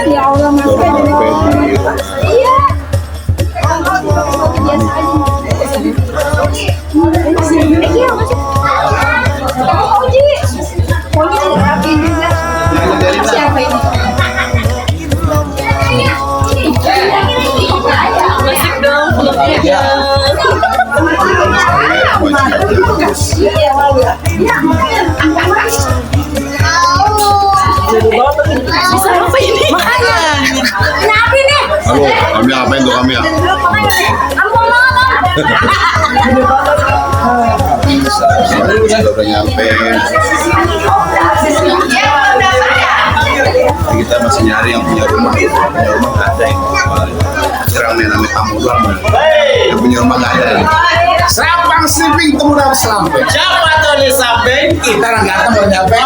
Ya Allah, Mas. Iya. Siapa ini? Masuk dong, Bisa apa ini? Makanya. Kenapa ini? Halo, kami apain tuh kami ya? Sudah nyampe. Kita masih nyari yang punya rumah. Punya rumah nggak ada yang sekarang nih namanya tamu doang. Yang punya rumah nggak ada. Serapang sleeping temu dalam sampai. Siapa tuh di samping? Kita orang datang baru nyampe.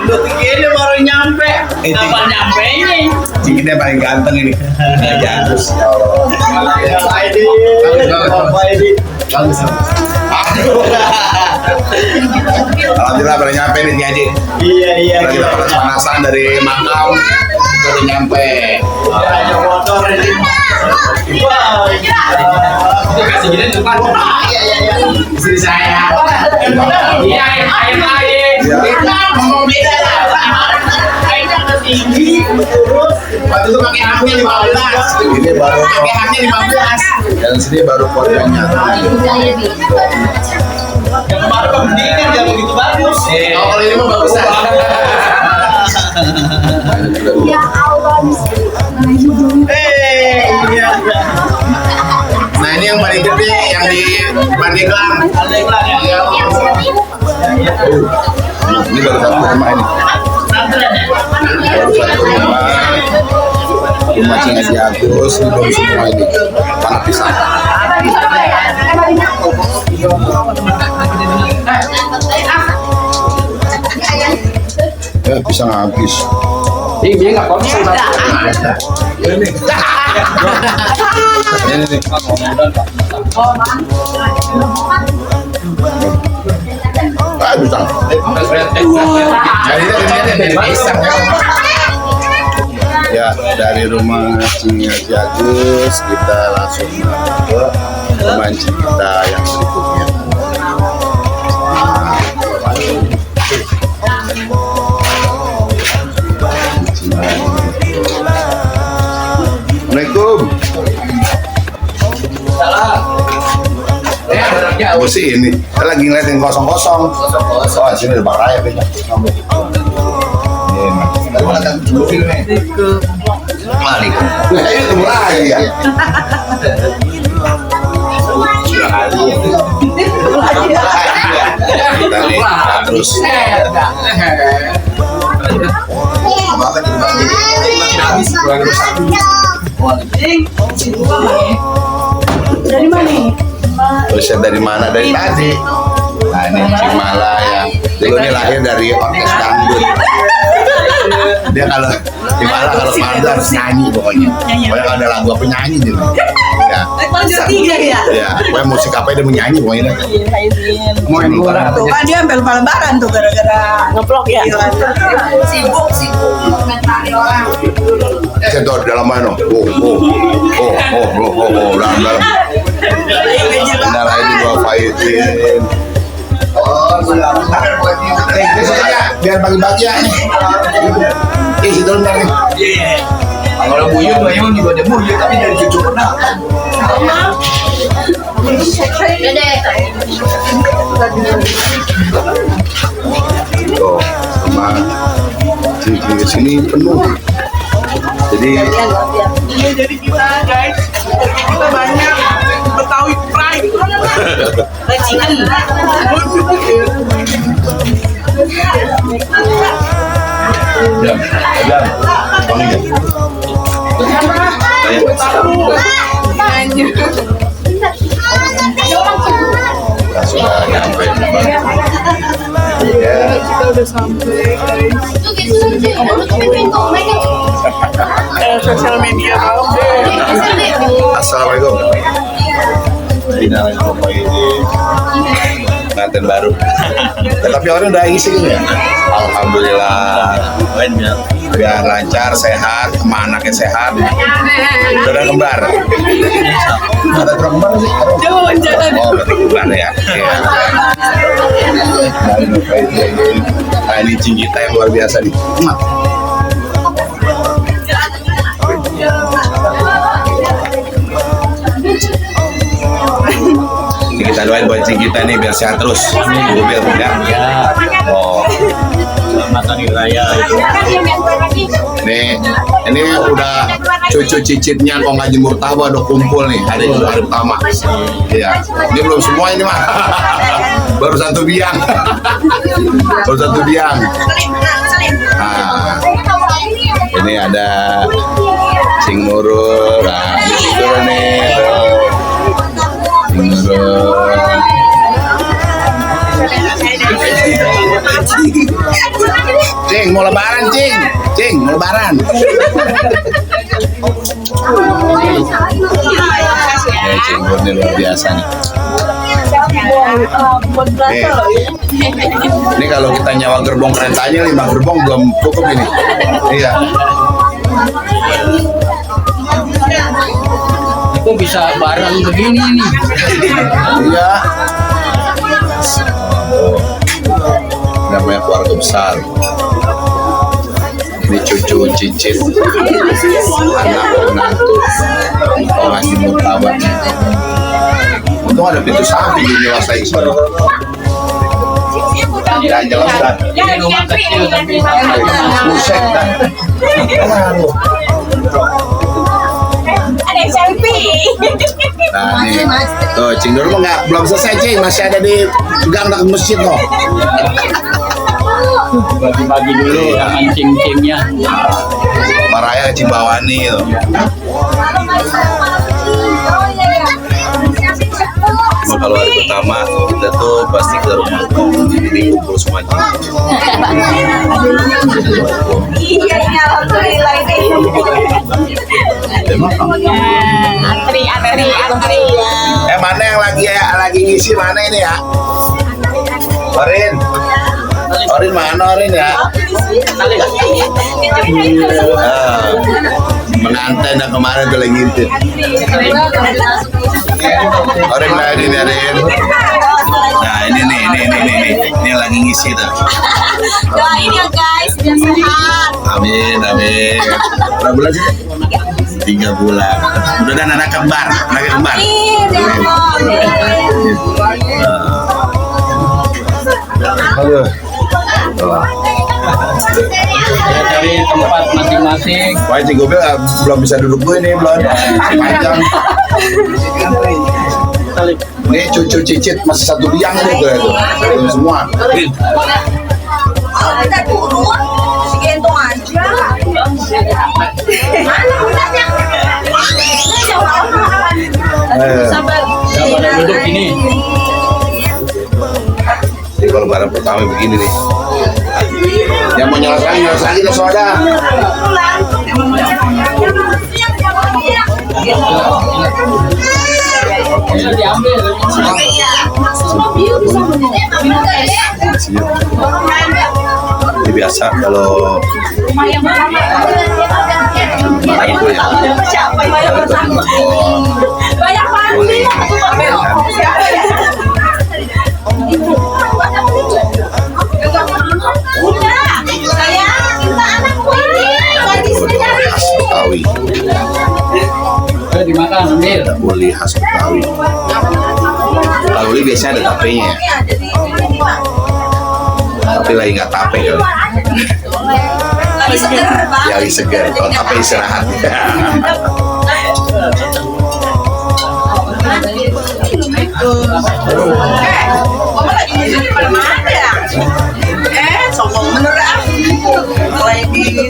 Detik ini baru nyampe. Kapan nyampe ini? Cikitnya paling ganteng ini. Jagus. Bagus. Alhamdulillah baru nyampe nih Haji. Iya. Karena kita panas-panasan dari makam baru nyampe. Ada motor ini. Wah, kasih gini depan. Iya. Istri saya. Iya, air. Mau beda lah. Airnya tinggi. Waktu itu pakai haknya 15. Ini baru Pakai haknya 15. dan sini baru keluarganya. Yang kemarin pembandingan yang begitu bagus. Kalau ini mah bagus aja. Ya Allah. Iya. Nah ini yang paling gede yang di Pandeglang. Pandeglang ya. Ini baru satu rumah ini. Baru satu rumah Cing Haji Agus ini baru semua ini. Panas pisang. Pisang habis. Ini dia nggak konsum. Ini nih. Pisang. Dari pisang ya. Dari rumah Cing Haji Agus kita langsung ke rumah Cing kita yang berikutnya. Assalamualaikum. Ya, sih ini. Saya lagi ngeliatin kosong-kosong. Oh, sini ada Bang Raya ini. Malik. Ini ketemu lagi ya. Kita nih terus. Dari mana? Terusnya dari mana? Dari tadi. Nah ini Cimala yang dulu ini lahir dari orkes dangdut. Dia kalau Cimala kalau malam harus nyanyi pokoknya. Pokoknya kalau ada lagu apa nyanyi dia. Ya. tiga ya. Ya, pokoknya musik apa dia menyanyi pokoknya. Mau yang lebaran. Tuh kan dia sampai lupa lebaran tuh gara-gara Ngeblok ya. sibuk komentari orang. Sedot dalam mana? Dalam. Benar ini gua fightin. Biar bagi-bagi ya nih. Situ bentar nih. Kalau buyut mah emang juga ada buyut tapi dari cucu pernah. Tuh, sama di sini penuh. Jadi kita guys, kita banyak Betawi pride. Bajingan. sudah nyampe. Kita udah sampai guys. Sosial media dong. Assalamualaikum. Ini rumah ini pengantin baru. Tapi orang udah isi gitu ya. Alhamdulillah. doain biar lancar, sehat, sama anaknya sehat. Saudara kembar. Ada kembar sih? Jangan. Oh, berarti kembar ya. Iya. Nah, ini cing kita yang luar biasa nih. Ini kita doain buat cing kita nih biar sehat terus. Mobil ya. Oh. selamat hari raya. Nih, ini udah cucu cicitnya kok ngaji murtaba udah kumpul nih hari pertama. Iya, ini belum semua ini mah. Baru satu biang. Baru satu biang. Nah, ini ada Cing Nurul. Nah, ini Cing Nurul nih. Cing Nurul. Cing, mau lebaran, Cing. Cing, mau lebaran. Ya, Cing, ini luar biasa nih. Ini kalau kita nyawa gerbong keretanya 5 gerbong belum cukup ini. Iya. Kok bisa bareng begini nih? Iya. Namanya keluarga besar. Ini cucu cicit, anak menantu, mau ngaji murtaba. Untung ada pintu samping di dewasa Islam. Ya jelas kan. Ini rumah kecil tapi Buset kan. Ada yang selfie. Nah nih, tuh Cing dulu nggak belum selesai Cing, masih ada di gang dekat masjid loh. bagi-bagi dulu dengan cing-cingnya. Maraya Cimbawani itu. Cuma kalau hari pertama kita tuh pasti ke rumah jadi kumpul semua. Iya, alhamdulillah ini. Antri. Mana yang lagi ngisi mana ini ya? Orin mana Orin ya? Mengantai dah kemarin tuh lagi itu. Orin lah ini Orin. Nah ini nih, ini yang lagi ngisi tuh. Doain ya guys, biar sehat. Amin. Berapa bulan sih? 3 bulan. Udah ada anak kembar. Amin, ya Allah. Aduh. Ya, dari tempat masing-masing. Wah, Cing Gobel belum bisa duduk gue ini belum. Panjang. Ini cucu cicit masih satu biang nih tuh itu. Belum semua. Kita turun, si gendong aja. Mana bundanya? Sabar. Ya, pada duduk ini. Jadi kalau barang pertama begini nih. Yang mau nyalakan kita soda. Bisa diambil. Ini biasa kalau barang itu ya. Banyak banget. Betawi. Dimakan, ambil. Boleh khas Betawi. Kalau ini biasanya ada tapenya. Tapi lagi nggak tape kali. Lagi seger banget. Ya lagi segar. Kalau tape istirahat. Mama lagi ngisi di mana ya? Sombong bener ah. Lagi.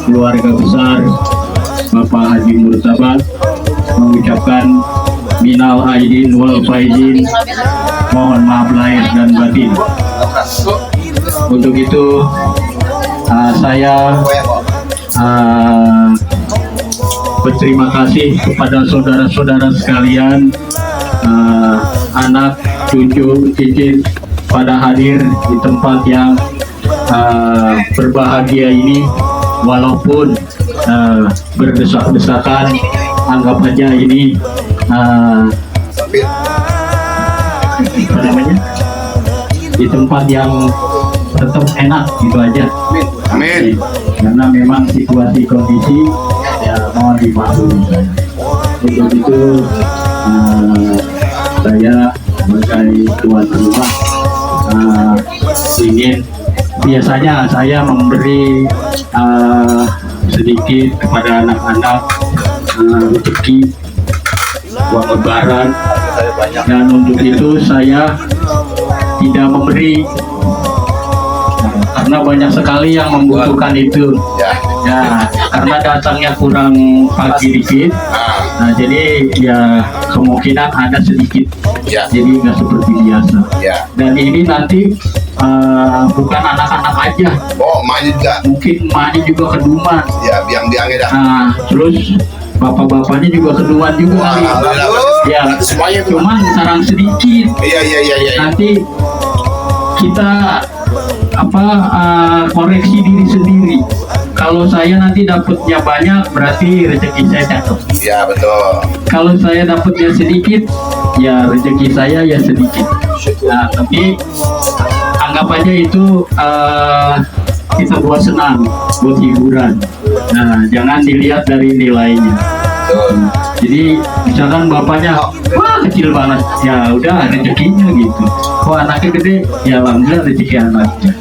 Keluarga besar Bapak Haji Murtaba mengucapkan minal aidin wal faizin, mohon maaf lahir dan batin. Untuk itu saya berterima kasih kepada saudara-saudara sekalian, anak, cucu, cicit pada hadir di tempat yang berbahagia ini, walaupun berdesak-desakan. Anggap aja ini apa namanya, di tempat yang tetap enak gitu aja. Amin. Karena memang situasi kondisi ya mohon dimaklumi. Untuk itu saya sebagai tuan rumah ingin, biasanya saya memberi sedikit kepada anak-anak rezeki uang lebaran, dan untuk itu saya tidak memberi karena banyak sekali yang membutuhkan itu ya, karena datangnya kurang pagi dikit. Nah, jadi ya kemungkinan ada sedikit, jadi nggak seperti biasa. Dan ini nanti bukan anak-anak aja, emaknya juga, mungkin emaknya juga keduman ya, biang-biangnya dah. Nah, terus bapak-bapaknya juga keduman juga kali. Ya, semuanya cuman sarang sedikit. Iya. Nanti kita koreksi diri sendiri. Kalau saya nanti dapatnya banyak, berarti rezeki saya cakep. Iya, betul. Kalau saya dapatnya sedikit, ya rezeki saya ya sedikit. Nah, tapi anggap aja itu kita buat senang, buat hiburan. Nah, jangan dilihat dari nilainya. Jadi misalkan bapaknya wah kecil banget, ya udah rezekinya gitu. Kok anaknya gede, ya alhamdulillah rezeki anaknya.